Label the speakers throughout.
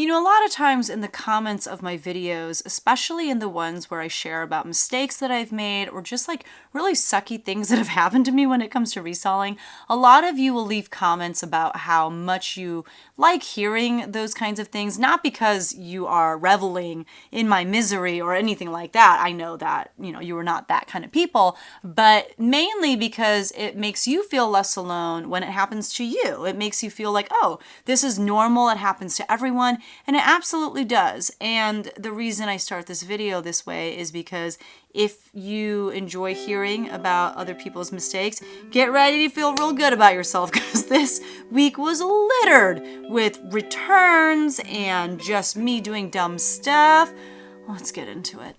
Speaker 1: You know, a lot of times in the comments of my videos, especially in the ones where I share about mistakes that I've made or just like really sucky things that have happened to me when it comes to reselling, a lot of you will leave comments about how much you like hearing those kinds of things, not because you are reveling in my misery or anything like that. I know that, you are not that kind of people, but mainly because it makes you feel less alone when it happens to you. It makes you feel like, oh, this is normal. It happens to everyone. And it absolutely does. And the reason I start this video this way is because if you enjoy hearing about other people's mistakes, get ready to feel real good about yourself, because this week was littered with returns and just me doing dumb stuff. Let's get into it.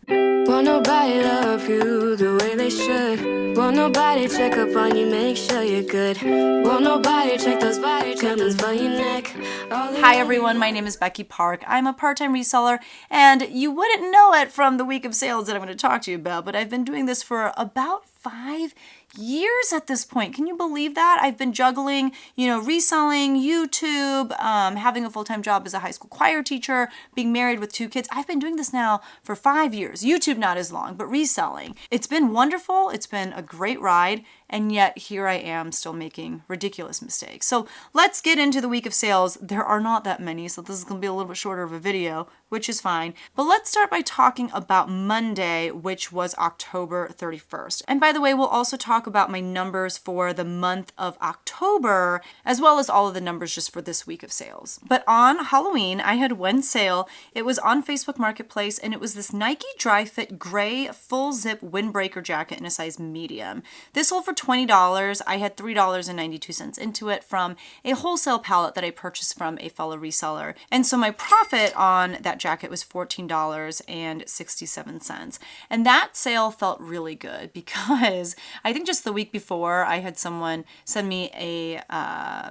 Speaker 2: Won't nobody love you the way they should. Won't nobody check up on you, make sure you're good. Won't nobody check those body tremors for your neck.
Speaker 1: Hi everyone, my name is Becky Park. I'm a part-time reseller, and you wouldn't know it from the week of sales that I'm going to talk to you about, but I've been doing this for about 5 years at this point. Can you believe that? I've been juggling, reselling, YouTube, having a full-time job as a high school choir teacher, being married with 2 kids. I've been doing this now for 5 years. YouTube not as long, but reselling. It's been wonderful. It's been a great ride. And yet here I am still making ridiculous mistakes. So let's get into the week of sales. There are not that many, so this is going to be a little bit shorter of a video, which is fine. But let's start by talking about Monday, which was October 31st. And by the way, we'll also talk about my numbers for the month of October, as well as all of the numbers just for this week of sales. But on Halloween, I had one sale. It was on Facebook Marketplace, and it was this Nike Dry Fit gray full zip windbreaker jacket in a size medium. This sold for $20. I had $3.92 into it from a wholesale pallet that I purchased from a fellow reseller. And so my profit on that jacket was $14.67. And that sale felt really good because I think just the week before I had someone send me a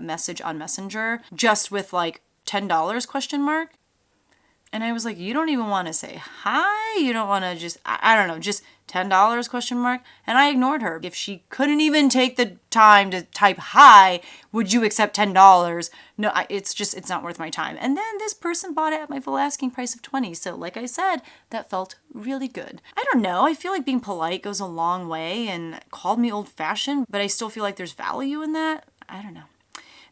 Speaker 1: message on Messenger just with like $10 question mark. And I was like, you don't even want to say hi? You don't want to just, I don't know, just $10 question mark? And I ignored her. If she couldn't even take the time to type hi, would you accept $10? No, it's not worth my time. And then this person bought it at my full asking price of $20. So like I said, that felt really good. I don't know. I feel like being polite goes a long way, and called me old fashioned, but I still feel like there's value in that. I don't know.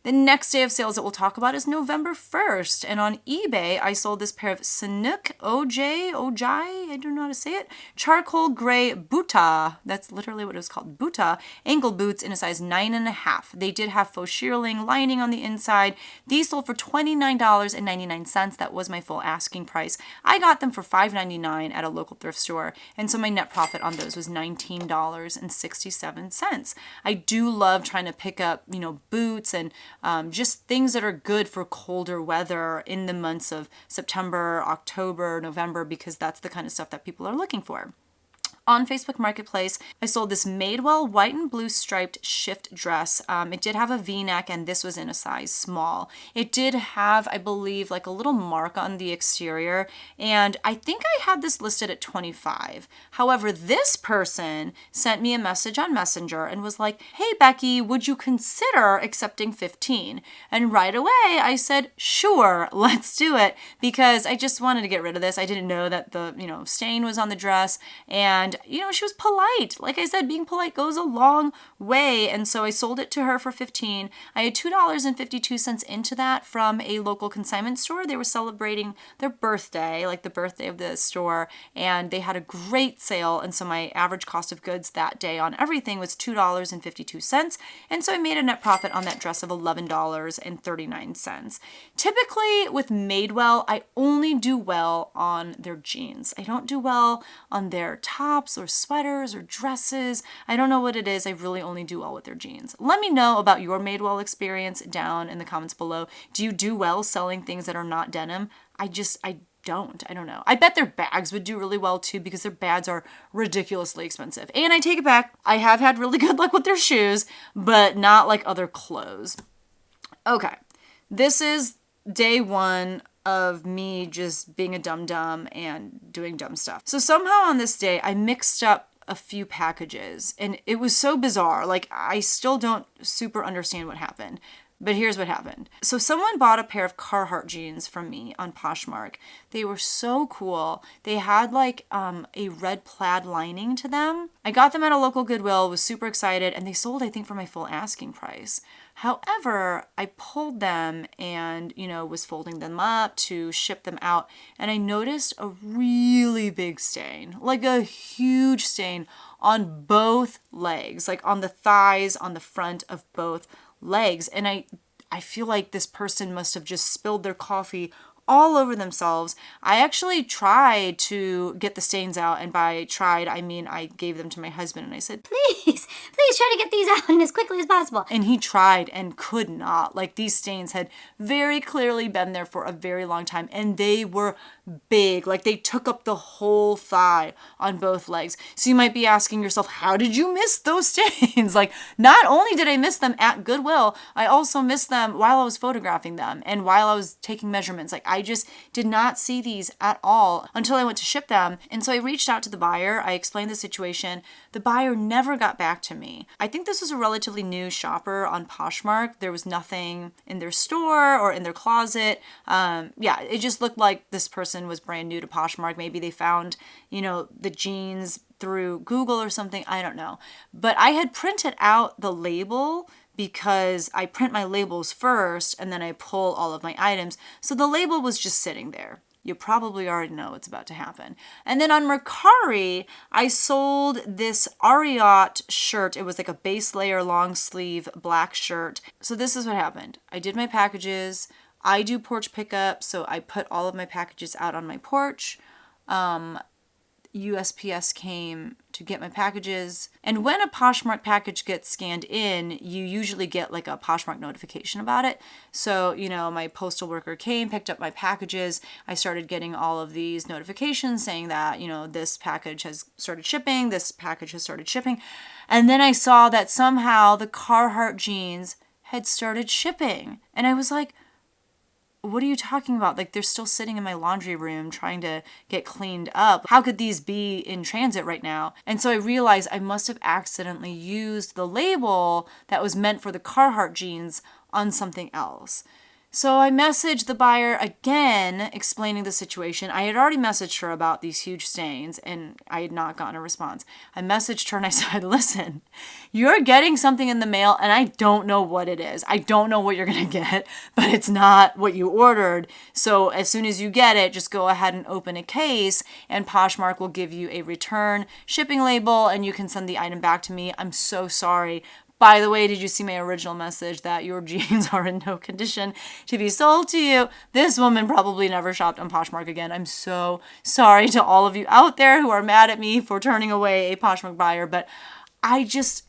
Speaker 1: The next day of sales that we'll talk about is November 1st. And on eBay, I sold this pair of Sanuk Ojai, I don't know how to say it, charcoal gray Buta. That's literally what it was called, Buta, ankle boots in a size 9.5. They did have faux shearling lining on the inside. These sold for $29.99. That was my full asking price. I got them for $5.99 at a local thrift store. And so my net profit on those was $19.67. I do love trying to pick up, boots and just things that are good for colder weather in the months of September, October, November, because that's the kind of stuff that people are looking for. On Facebook Marketplace, I sold this Madewell white and blue striped shift dress. It did have a V-neck, and this was in a size small. It did have, I believe, like a little mark on the exterior, and I think I had this listed at $25. However, this person sent me a message on Messenger and was like, hey, Becky, would you consider accepting $15? And right away, I said, sure, let's do it, because I just wanted to get rid of this. I didn't know that the, stain was on the dress, and she was polite. Like I said, being polite goes a long way. And so I sold it to her for $15. I had $2.52 into that from a local consignment store. They were celebrating their birthday, like the birthday of the store, and they had a great sale. And so my average cost of goods that day on everything was $2.52. And so I made a net profit on that dress of $11.39. Typically with Madewell, I only do well on their jeans. I don't do well on their tops or sweaters or dresses. I don't know what it is. I really only do well with their jeans. Let me know about your Madewell experience down in the comments below. Do you do well selling things that are not denim? I don't know. I bet their bags would do really well too, because their bags are ridiculously expensive. And I take it back. I have had really good luck with their shoes, but not like other clothes. Okay. This is day one of me just being a dum-dum and doing dumb stuff. So somehow on this day, I mixed up a few packages, and it was so bizarre. Like, I still don't super understand what happened. But here's what happened. So someone bought a pair of Carhartt jeans from me on Poshmark. They were so cool. They had like a red plaid lining to them. I got them at a local Goodwill, was super excited, and they sold, I think, for my full asking price. However, I pulled them and, was folding them up to ship them out, and I noticed a really big stain, like a huge stain on both legs, like on the thighs, on the front of both legs. And I feel like this person must have just spilled their coffee all over themselves. I actually tried to get the stains out, and by tried, I mean I gave them to my husband and I said,
Speaker 3: Please try to get these out as quickly as possible.
Speaker 1: and he tried and could not. Like, these stains had very clearly been there for a very long time, and they were big. Like, they took up the whole thigh on both legs. So you might be asking yourself, how did you miss those stains? Like, not only did I miss them at Goodwill, I also missed them while I was photographing them and while I was taking measurements. Like, I just did not see these at all until I went to ship them. And so I reached out to the buyer. I explained the situation. The buyer never got back to me. I think this was a relatively new shopper on Poshmark. There was nothing in their store or in their closet. It just looked like this person was brand new to Poshmark. Maybe they found, the jeans through Google or something. I don't know. But I had printed out the label because I print my labels first and then I pull all of my items. So the label was just sitting there. You probably already know what's about to happen. And then on Mercari, I sold this Ariat shirt. It was like a base layer long sleeve black shirt. So this is what happened. I did my packages. I do porch pickup, so I put all of my packages out on my porch. USPS came to get my packages. And when a Poshmark package gets scanned in, you usually get like a Poshmark notification about it. So, my postal worker came, picked up my packages. I started getting all of these notifications saying that, this package has started shipping, this package has started shipping. And then I saw that somehow the Carhartt jeans had started shipping. And I was like, what are you talking about? Like, they're still sitting in my laundry room trying to get cleaned up. How could these be in transit right now? And so I realized I must have accidentally used the label that was meant for the Carhartt jeans on something else. So I messaged the buyer again, explaining the situation. I had already messaged her about these huge stains, and I had not gotten a response. I messaged her and I said, listen, you're getting something in the mail, and I don't know what it is. I don't know what you're going to get, but it's not what you ordered. So as soon as you get it, just go ahead and open a case, and Poshmark will give you a return shipping label, and you can send the item back to me. I'm so sorry. By the way, did you see my original message that your jeans are in no condition to be sold to you? This woman probably never shopped on Poshmark again. I'm so sorry to all of you out there who are mad at me for turning away a Poshmark buyer, but I just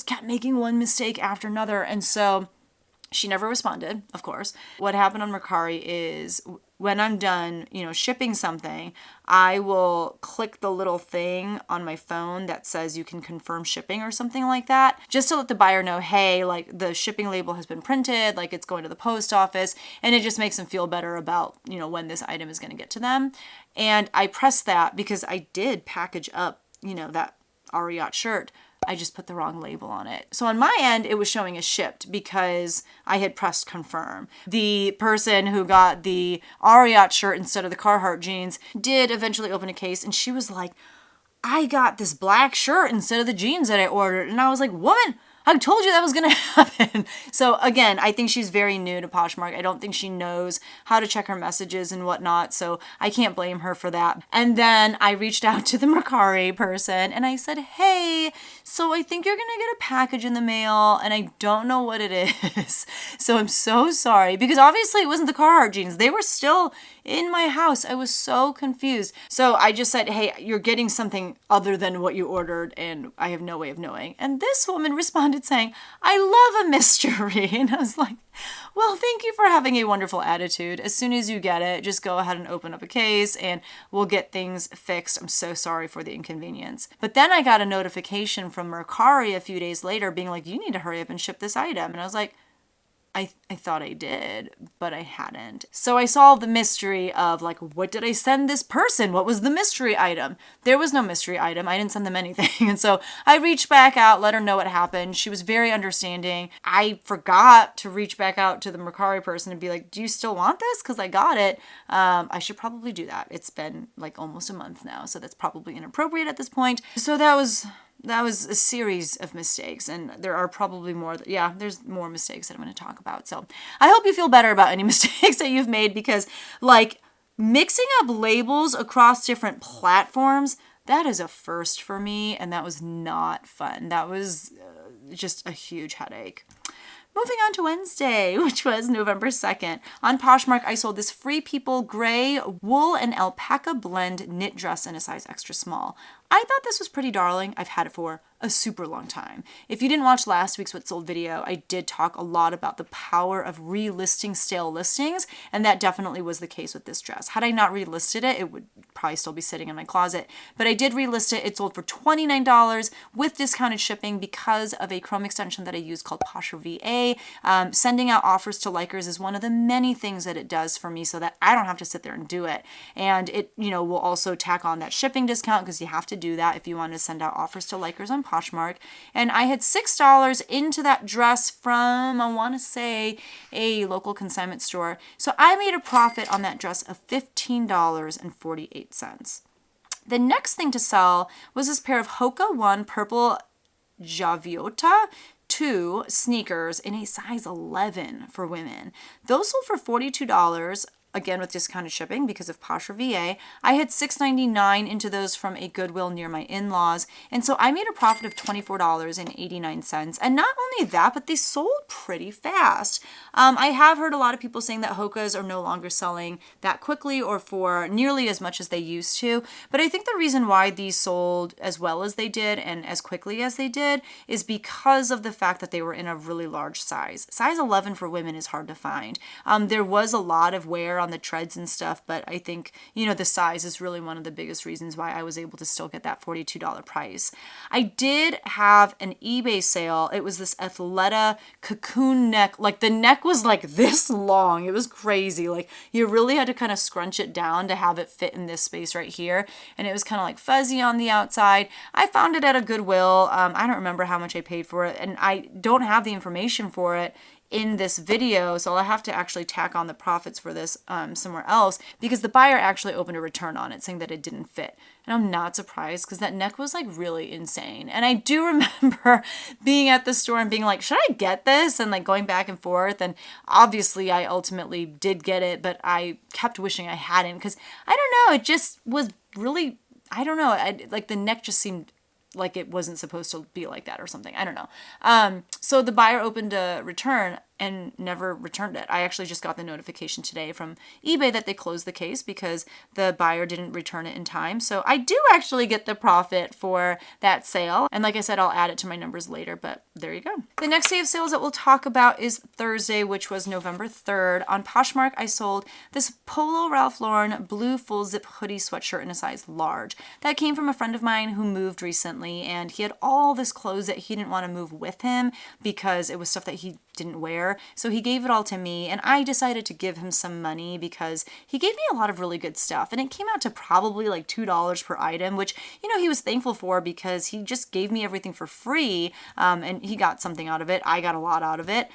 Speaker 1: kept making one mistake after another. And so she never responded, of course. What happened on Mercari is when I'm done, shipping something, I will click the little thing on my phone that says you can confirm shipping or something like that, just to let the buyer know, hey, like the shipping label has been printed, like it's going to the post office, and it just makes them feel better about, when this item is going to get to them. And I pressed that because I did package up, that Ariat shirt. I just put the wrong label on it. So on my end, it was showing as shipped because I had pressed confirm. The person who got the Ariat shirt instead of the Carhartt jeans did eventually open a case, and she was like, I got this black shirt instead of the jeans that I ordered. And I was like, woman, I told you that was going to happen. So again, I think she's very new to Poshmark. I don't think she knows how to check her messages and whatnot. So I can't blame her for that. And then I reached out to the Mercari person and I said, hey, so I think you're going to get a package in the mail and I don't know what it is. So I'm so sorry, because obviously it wasn't the Carhartt jeans. They were still in my house. I was so confused. So I just said, hey, you're getting something other than what you ordered and I have no way of knowing. And this woman responded saying, I love a mystery. And I was like, well, thank you for having a wonderful attitude. As soon as you get it, just go ahead and open up a case and we'll get things fixed. I'm so sorry for the inconvenience. But then I got a notification from Mercari a few days later being like, you need to hurry up and ship this item. And I was like, I thought I did, but I hadn't. So I solved the mystery of like, what did I send this person? What was the mystery item? There was no mystery item. I didn't send them anything. And so I reached back out, let her know what happened. She was very understanding. I forgot to reach back out to the Mercari person and be like, do you still want this? Because I got it. I should probably do that. It's been like almost a month now, so that's probably inappropriate at this point. So that was a series of mistakes, and there are probably more. There's more mistakes that I'm going to talk about. So I hope you feel better about any mistakes that you've made, because like mixing up labels across different platforms, that is a first for me, and that was not fun. That was just a huge headache. Moving on to Wednesday, which was November 2nd. On Poshmark, I sold this Free People gray wool and alpaca blend knit dress in a size extra small. I thought this was pretty darling. I've had it for a super long time. If you didn't watch last week's What Sold video, I did talk a lot about the power of relisting stale listings, and that definitely was the case with this dress. Had I not relisted it, it would probably still be sitting in my closet, but I did relist it. It sold for $29 with discounted shipping because of a Chrome extension that I use called Poshmark VA. Sending out offers to likers is one of the many things that it does for me so that I don't have to sit there and do it. And it, will also tack on that shipping discount, because you have to do that if you want to send out offers to likers on Poshmark. And I had $6 into that dress from, I want to say, a local consignment store. So I made a profit on that dress of $15.48. The next thing to sell was this pair of Hoka 1 purple Javiota 2 sneakers in a size 11 for women. Those sold for $42. Again, with discounted shipping because of Poshmark VA. I had $6.99 into those from a Goodwill near my in-laws. And so I made a profit of $24.89. And not only that, but they sold pretty fast. I have heard a lot of people saying that Hokas are no longer selling that quickly or for nearly as much as they used to. But I think the reason why these sold as well as they did and as quickly as they did is because of the fact that they were in a really large size. Size 11 for women is hard to find. There was a lot of wear on the treads and stuff, but I think, the size is really one of the biggest reasons why I was able to still get that $42 price. I did have an eBay sale. It was this Athleta cocoon neck. Like the neck was like this long. It was crazy. Like you really had to kind of scrunch it down to have it fit in this space right here. And it was kind of like fuzzy on the outside. I found it at a Goodwill. I don't remember how much I paid for it, and I don't have the information for it in this video, so I'll have to actually tack on the profits for this somewhere else, because the buyer actually opened a return on it saying that it didn't fit. And I'm not surprised, because that neck was like really insane. And I do remember being at the store and being like, should I get this? And like going back and forth. And obviously I ultimately did get it, but I kept wishing I hadn't, because I don't know, it just was really, I don't know, like the neck just seemed like it wasn't supposed to be like that or something. I don't know. So the buyer opened a return and never returned it. I actually just got the notification today from eBay that they closed the case because the buyer didn't return it in time. So I do actually get the profit for that sale. And like I said, I'll add it to my numbers later, but there you go. The next day of sales that we'll talk about is Thursday, which was November 3rd. On Poshmark, I sold this Polo Ralph Lauren blue full zip hoodie sweatshirt in a size large. That came from a friend of mine who moved recently, and he had all this clothes that he didn't want to move with him because it was stuff that he didn't wear. So he gave it all to me, and I decided to give him some money because he gave me a lot of really good stuff, and it came out to probably like $2 per item, which, he was thankful for because he just gave me everything for free, and he got something out of it. I got a lot out of it.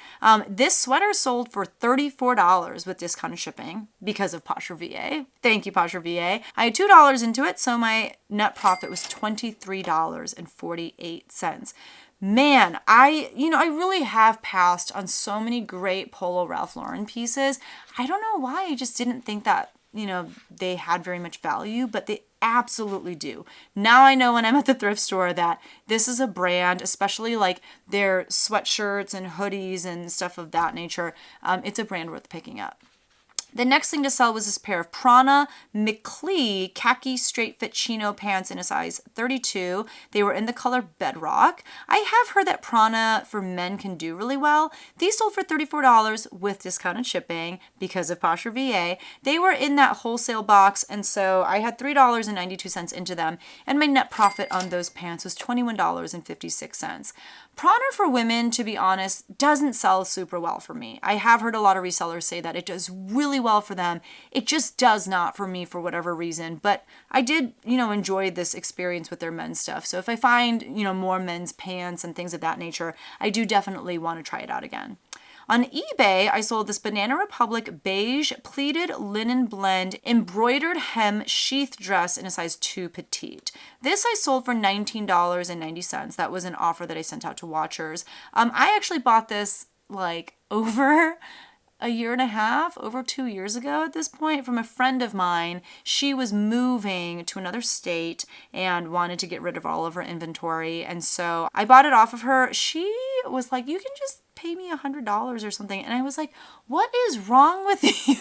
Speaker 1: This sweater sold for $34 with discounted shipping because of Poshmark VA. Thank you, Poshmark VA. I had $2 into it, so my net profit was $23.48. Man, I really have passed on so many great Polo Ralph Lauren pieces. I don't know why. I just didn't think that, they had very much value, but they absolutely do. Now I know when I'm at the thrift store that this is a brand, especially like their sweatshirts and hoodies and stuff of that nature. It's a brand worth picking up. The next thing to sell was this pair of Prana McLee khaki straight fit chino pants in a size 32. They were in the color Bedrock. I have heard that Prana for men can do really well. These sold for $34 with discounted shipping because of Posher VA. They were in that wholesale box, and so I had $3.92 into them, and my net profit on those pants was $21.56. Prana for women, to be honest, doesn't sell super well for me. I have heard a lot of resellers say that it does really well for them. It just does not for me for whatever reason. But I did, enjoy this experience with their men's stuff. So if I find, more men's pants and things of that nature, I do definitely want to try it out again. On eBay, I sold this Banana Republic beige pleated linen blend embroidered hem sheath dress in a size 2 petite. This I sold for $19.90. That was an offer that I sent out to watchers. I actually bought this over a year and a half, over 2 years ago at this point, from a friend of mine. She was moving to another state and wanted to get rid of all of her inventory. And so I bought it off of her. She was like, you can just pay me $100 or something. And I was like, what is wrong with you?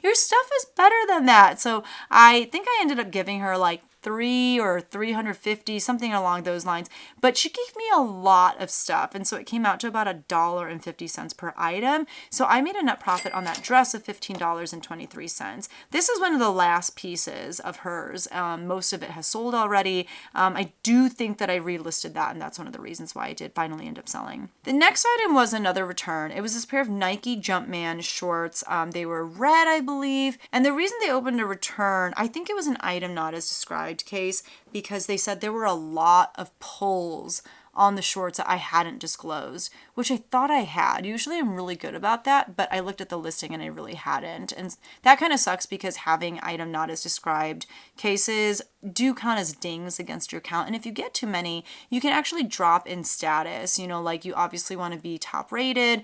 Speaker 1: Your stuff is better than that. So I think I ended up giving her $300 or $350, something along those lines. But she gave me a lot of stuff, and so it came out to about $1.50 per item. So I made a net profit on that dress of $15.23. This is one of the last pieces of hers. Most of it has sold already. I do think that I relisted that, and that's one of the reasons why I did finally end up selling. The next item was another return. It was this pair of Nike Jumpman shorts. They were red, I believe, and the reason they opened a return, I think it was an item not as described case, because they said there were a lot of pulls on the shorts that I hadn't disclosed, which I thought I had. Usually I'm really good about that, but I looked at the listing and I really hadn't. And that kind of sucks because having item not as described cases do count as dings against your account. And if you get too many, you can actually drop in status. You obviously want to be top rated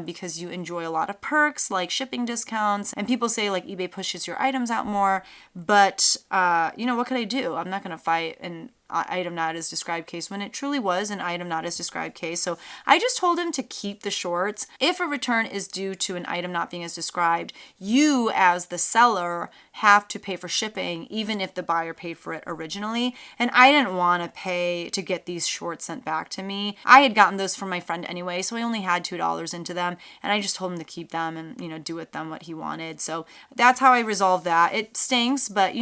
Speaker 1: because you enjoy a lot of perks like shipping discounts. And people say eBay pushes your items out more, but what could I do? I'm not going to fight an item not as described case when it truly was an item not as described case. So I just told him to keep the shorts. If a return is due to an item not being as described, you as the seller have to pay for shipping even if the buyer paid for it originally. And I didn't want to pay to get these shorts sent back to me. I had gotten those from my friend anyway, so I only had $2 into them, and I just told him to keep them and do with them what he wanted. So that's how I resolved that. It stinks, but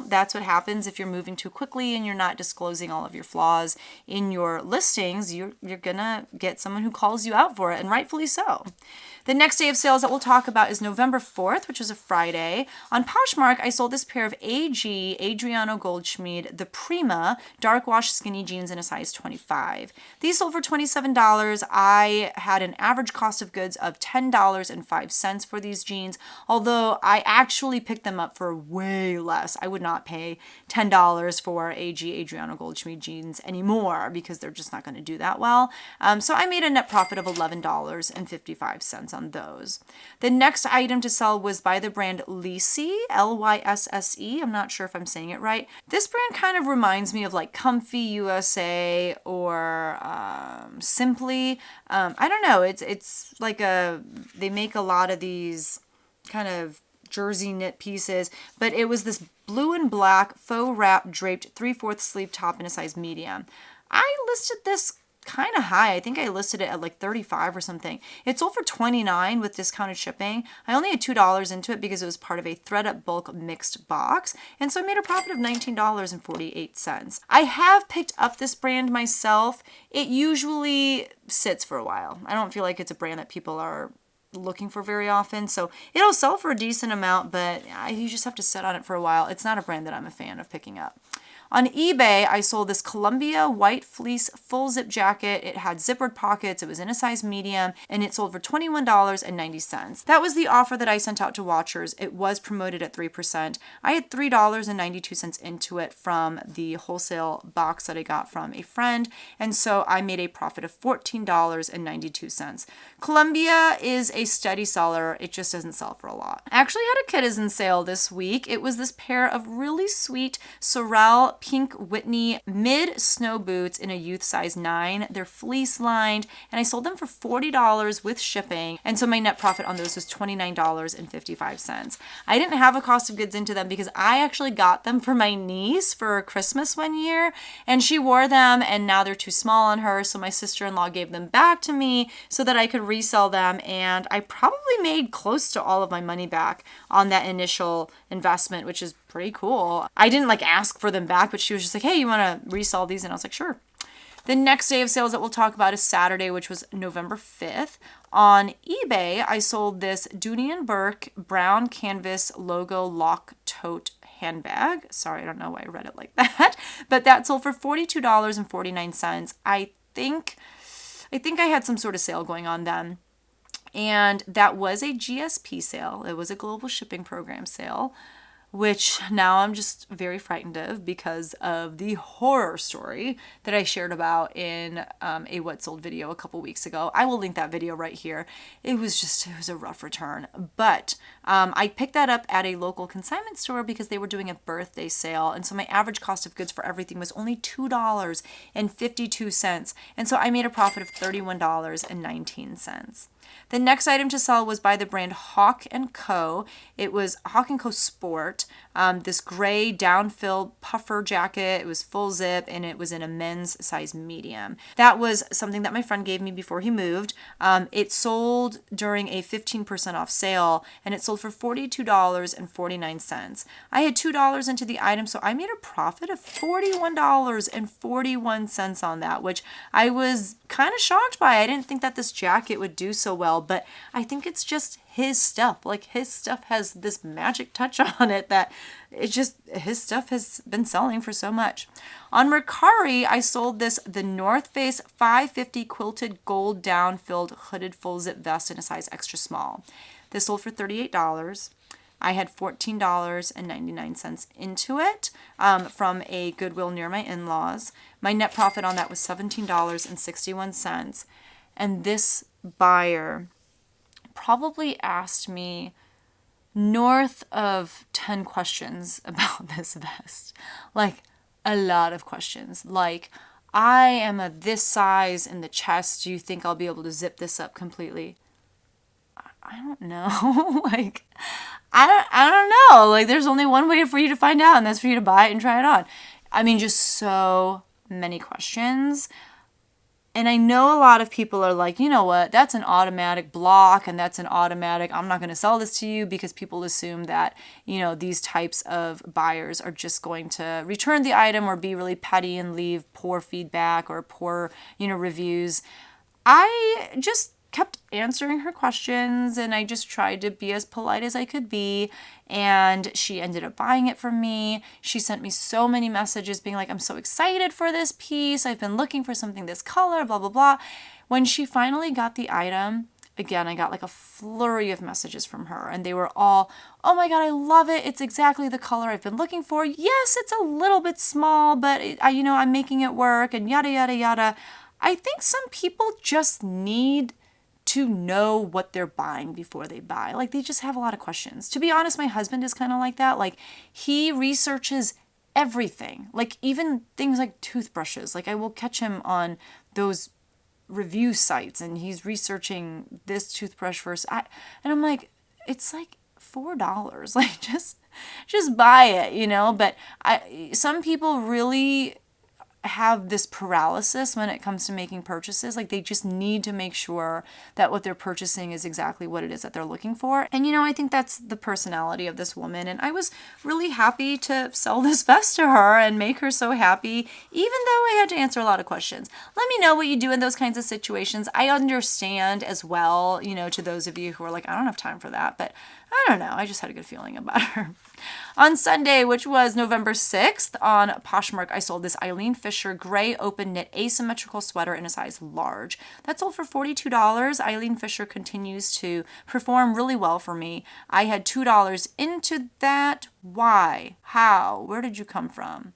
Speaker 1: that's what happens if you're moving too quickly and you're not disclosing all of your flaws in your listings. You're gonna get someone who calls you out for it, and rightfully so. The next day of sales that we'll talk about is November 4th, which was a Friday. On Poshmark, I sold this pair of AG Adriano Goldschmied, the Prima dark wash skinny jeans in a size 25. These sold for $27. I had an average cost of goods of $10.05 for these jeans, although I actually picked them up for way less. I would not pay $10 for AG Adriano Goldschmied jeans anymore because they're just not going to do that well. So I made a net profit of $11.55 on those. The next item to sell was by the brand Lysse, Lysse. I'm not sure if I'm saying it right. This brand kind of reminds me of Comfy USA or Simply. I don't know. It's they make a lot of these kind of jersey knit pieces, but it was this blue and black faux wrap draped 3/4 sleeve top in a size medium. I listed this kind of high. I think I listed it at 35 or something. It sold for $29 with discounted shipping. I only had $2 into it because it was part of a ThredUp bulk mixed box, and so I made a profit of $19.48. I have picked up this brand myself. It usually sits for a while. I don't feel like it's a brand that people are looking for very often, so it'll sell for a decent amount, but you just have to sit on it for a while. It's not a brand that I'm a fan of picking up. On eBay, I sold this Columbia white fleece full zip jacket. It had zippered pockets. It was in a size medium, and it sold for $21.90. That was the offer that I sent out to watchers. It was promoted at 3%. I had $3.92 into it from the wholesale box that I got from a friend, and so I made a profit of $14.92. Columbia is a steady seller. It just doesn't sell for a lot. I actually had a kitizen sale this week. It was this pair of really sweet Sorel pink Whitney mid snow boots in a youth size 9. They're fleece lined, and I sold them for $40 with shipping. And so my net profit on those was $29.55. I didn't have a cost of goods into them because I actually got them for my niece for Christmas one year, and she wore them, and now they're too small on her. So my sister-in-law gave them back to me so that I could resell them. And I probably made close to all of my money back on that initial investment, which is pretty cool. I didn't like ask for them back, but she was just like, hey, you want to resell these? And I was like, sure. The next day of sales that we'll talk about is Saturday, which was November 5th. On eBay, I sold this Dooney & Burke brown canvas logo lock tote handbag. Sorry, I don't know why I read it like that, but that sold for $42.49. I think I had some sort of sale going on then. And that was a GSP sale. It was a global shipping program sale, which now I'm just very frightened of because of the horror story that I shared about in a What Sold video a couple weeks ago. I will link that video right here. It was a rough return. But I picked that up at a local consignment store because they were doing a birthday sale. And so my average cost of goods for everything was only $2.52. And so I made a profit of $31.19. The next item to sell was by the brand Hawk & Co. It was Hawk & Co Sport, this gray down-filled puffer jacket. It was full zip, and it was in a men's size medium. That was something that my friend gave me before he moved. It sold during a 15% off sale, and it sold for $42.49. I had $2 into the item, so I made a profit of $41.41 on that, which I was kind of shocked by. I didn't think that this jacket would do so well, but I think it's just his stuff. Like, his stuff has this magic touch on it that his stuff has been selling for so much. On Mercari, I sold the North Face 550 quilted gold down-filled hooded full zip vest in a size extra small. This sold for $38. I had $14.99 into it from a Goodwill near my in-laws. My net profit on that was $17.61. And this buyer probably asked me north of 10 questions about this vest. Like, a lot of questions. Like, I am a this size in the chest. Do you think I'll be able to zip this up completely? I don't know. Like, I don't know. Like, there's only one way for you to find out, and that's for you to buy it and try it on. I mean, just so many questions. And I know a lot of people are like, you know what, that's an automatic block, and that's an automatic, I'm not going to sell this to you, because people assume that, you know, these types of buyers are just going to return the item or be really petty and leave poor feedback or poor, you know, reviews. I just kept answering her questions, and I just tried to be as polite as I could be, and she ended up buying it from me. She sent me so many messages being like, I'm so excited for this piece. I've been looking for something this color, blah, blah, blah. When she finally got the item, again, I got like a flurry of messages from her, and they were all, oh my God, I love it. It's exactly the color I've been looking for. Yes, it's a little bit small, but I'm making it work, and yada, yada, yada. I think some people just need to know what they're buying before they buy. Like, they just have a lot of questions. To be honest, my husband is kind of like that. Like, he researches everything. Like, even things like toothbrushes. Like, I will catch him on those review sites, and he's researching this toothbrush first. And I'm like, it's like $4. Like, just buy it, you know? But some people really have this paralysis when it comes to making purchases. Like, they just need to make sure that what they're purchasing is exactly what it is that they're looking for. And, you know, I think that's the personality of this woman. And I was really happy to sell this vest to her and make her so happy, even though I had to answer a lot of questions. Let me know what you do in those kinds of situations. I understand as well, you know, to those of you who are like, I don't have time for that, but I don't know. I just had a good feeling about her. On Sunday, which was November 6th, on Poshmark, I sold this Eileen Fisher gray open knit asymmetrical sweater in a size large. That sold for $42. Eileen Fisher continues to perform really well for me. I had $2 into that. Why? How? Where did you come from?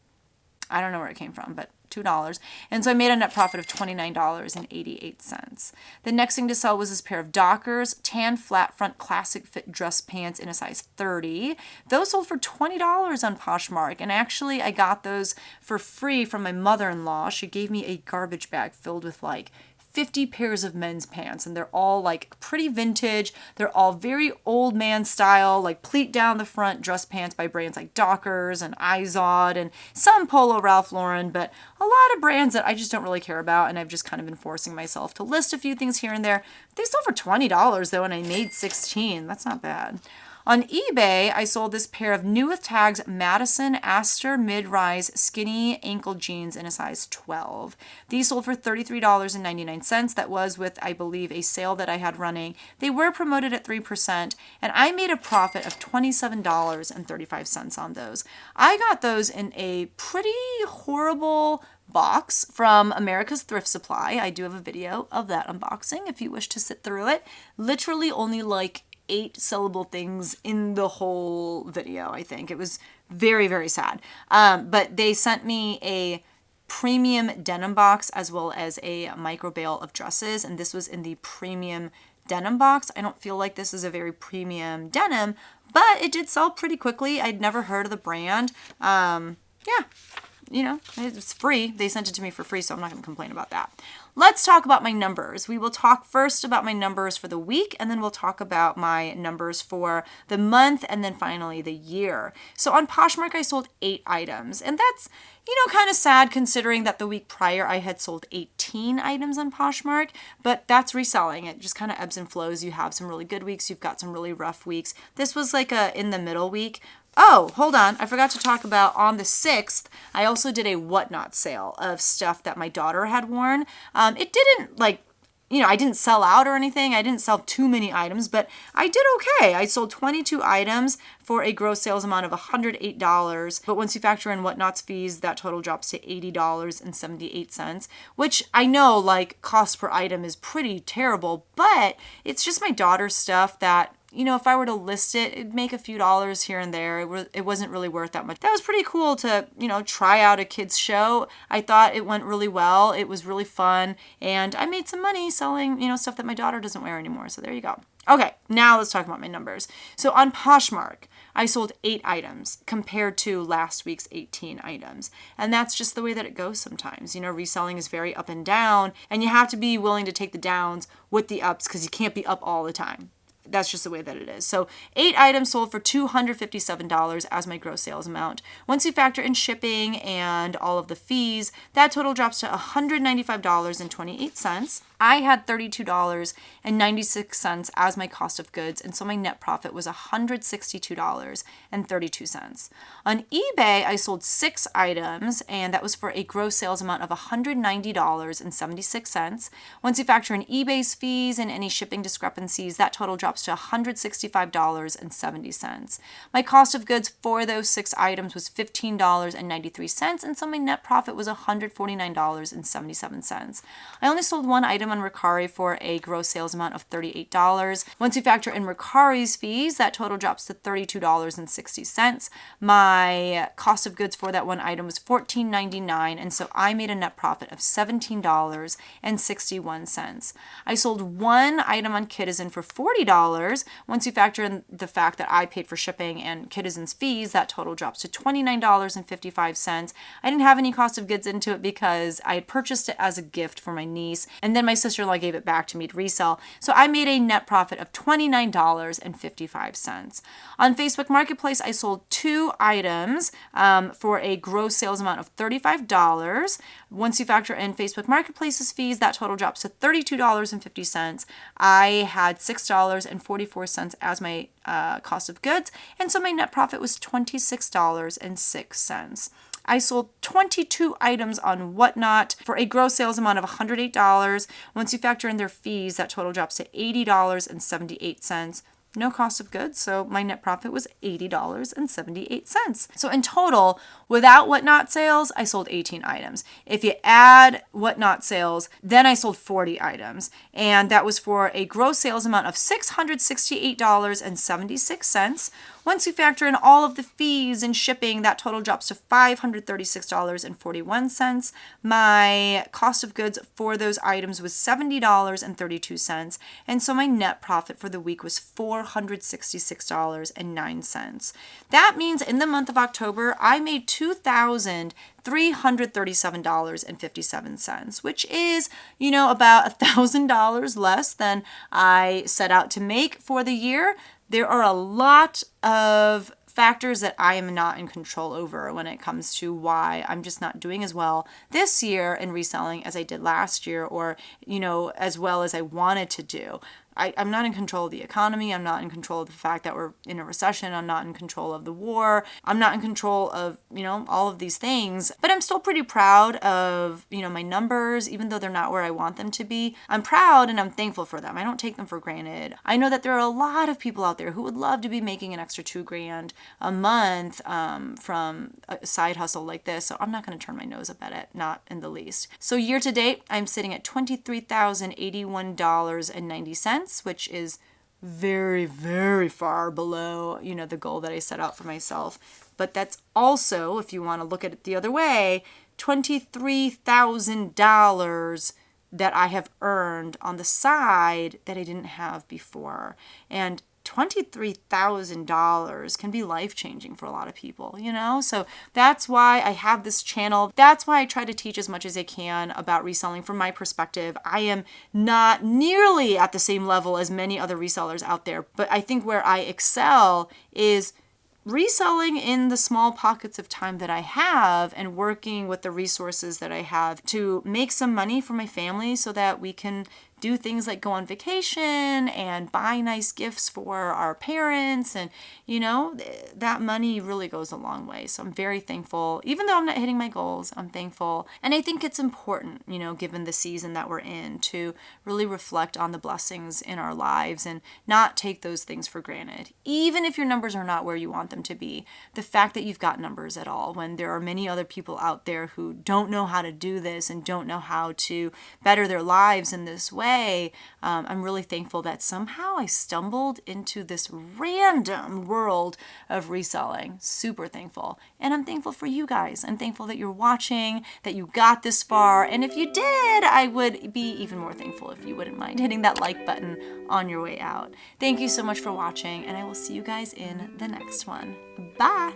Speaker 1: I don't know where it came from, but $2. And so I made a net profit of $29.88. The next thing to sell was this pair of Dockers tan flat front classic fit dress pants in a size 30. Those sold for $20 on Poshmark. And actually I got those for free from my mother-in-law. She gave me a garbage bag filled with like 50 pairs of men's pants, and they're all like pretty vintage. They're all very old man style, like pleat down the front dress pants by brands like Dockers and Izod and some Polo Ralph Lauren, but a lot of brands that I just don't really care about, and I've just kind of been forcing myself to list a few things here and there. They sold for $20 though, and I made $16. That's not bad. On eBay, I sold this pair of new with tags Madison Astor mid-rise skinny ankle jeans in a size 12. These sold for $33.99. That was with, I believe, a sale that I had running. They were promoted at 3%, and I made a profit of $27.35 on those. I got those in a pretty horrible box from America's Thrift Supply. I do have a video of that unboxing if you wish to sit through it. Literally only like 8 sellable things in the whole video, I think. It was very, very sad. But they sent me a premium denim box as well as a micro bale of dresses, and this was in the premium denim box. I don't feel like this is a very premium denim, but it did sell pretty quickly. I'd never heard of the brand. Yeah, you know, it's free. They sent it to me for free, so I'm not going to complain about that. Let's talk about my numbers. We will talk first about my numbers for the week, and then we'll talk about my numbers for the month, and then finally the year. So on Poshmark, I sold 8 items, and that's, you know, kind of sad considering that the week prior I had sold 18 items on Poshmark, but that's reselling. It just kind of ebbs and flows. You have some really good weeks. You've got some really rough weeks. This was like a in the middle week. Oh, hold on. I forgot to talk about on the 6th, I also did a whatnot sale of stuff that my daughter had worn. It didn't like, you know, I didn't sell out or anything. I didn't sell too many items, but I did okay. I sold 22 items for a gross sales amount of $108. But once you factor in whatnot's fees, that total drops to $80.78, which I know like cost per item is pretty terrible, but it's just my daughter's stuff that, you know, if I were to list it, it'd make a few dollars here and there. It wasn't really worth that much. That was pretty cool to, you know, try out a kid's show. I thought it went really well. It was really fun. And I made some money selling, you know, stuff that my daughter doesn't wear anymore. So there you go. Okay, now let's talk about my numbers. So on Poshmark, I sold 8 items compared to last week's 18 items. And that's just the way that it goes sometimes. You know, reselling is very up and down, and you have to be willing to take the downs with the ups because you can't be up all the time. That's just the way that it is. So 8 items sold for $257 as my gross sales amount. Once you factor in shipping and all of the fees, that total drops to $195.28. I had $32.96 as my cost of goods, and so my net profit was $162.32. On eBay, I sold 6 items, and that was for a gross sales amount of $190.76. Once you factor in eBay's fees and any shipping discrepancies, that total drops to $165.70. My cost of goods for those 6 items was $15.93, and so my net profit was $149.77. I only sold 1 item on Mercari for a gross sales amount of $38. Once you factor in Mercari's fees, that total drops to $32.60. My cost of goods for that 1 item was $14.99, and so I made a net profit of $17.61. I sold 1 item on Kitizen for $40. Once you factor in the fact that I paid for shipping and Kitizen's fees, that total drops to $29.55. I didn't have any cost of goods into it because I had purchased it as a gift for my niece, and then my sister-in-law gave it back to me to resell. So I made a net profit of $29.55. On Facebook Marketplace, I sold 2 items for a gross sales amount of $35. Once you factor in Facebook Marketplace's fees, that total drops to $32.50. I had $6.44 as my cost of goods, and so my net profit was $26.06. I sold 22 items on Whatnot for a gross sales amount of $108. Once you factor in their fees, that total drops to $80.78. No cost of goods, so my net profit was $80.78. So in total, without Whatnot sales, I sold 18 items. If you add Whatnot sales, then I sold 40 items, and that was for a gross sales amount of $668.76. Once you factor in all of the fees and shipping, that total drops to $536.41. My cost of goods for those items was $70.32. And so my net profit for the week was $466.09. That means in the month of October, I made $2,337.57, which is, about $1,000 less than I set out to make for the year. There are a lot of factors that I am not in control over when it comes to why I'm just not doing as well this year in reselling as I did last year, or, as well as I wanted to do. I'm not in control of the economy. I'm not in control of the fact that we're in a recession. I'm not in control of the war. I'm not in control of, all of these things. But I'm still pretty proud of, my numbers, even though they're not where I want them to be. I'm proud and I'm thankful for them. I don't take them for granted. I know that there are a lot of people out there who would love to be making an extra $2,000 a month from a side hustle like this. So I'm not going to turn my nose up at it, not in the least. So year to date, I'm sitting at $23,081.90. Which is very, very far below, the goal that I set out for myself. But that's also, if you want to look at it the other way, $23,000 that I have earned on the side that I didn't have before. And $23,000 can be life-changing for a lot of people, So that's why I have this channel. That's why I try to teach as much as I can about reselling from my perspective. I am not nearly at the same level as many other resellers out there, but I think where I excel is reselling in the small pockets of time that I have and working with the resources that I have to make some money for my family so that we can do things like go on vacation and buy nice gifts for our parents. And, that money really goes a long way. So I'm very thankful. Even though I'm not hitting my goals, I'm thankful. And I think it's important, given the season that we're in, to really reflect on the blessings in our lives and not take those things for granted. Even if your numbers are not where you want them to be, the fact that you've got numbers at all, when there are many other people out there who don't know how to do this and don't know how to better their lives in this way, I'm really thankful that somehow I stumbled into this random world of reselling. Super thankful. And I'm thankful for you guys. I'm thankful that you're watching, that you got this far. And if you did, I would be even more thankful if you wouldn't mind hitting that like button on your way out. Thank you so much for watching, and I will see you guys in the next one. Bye.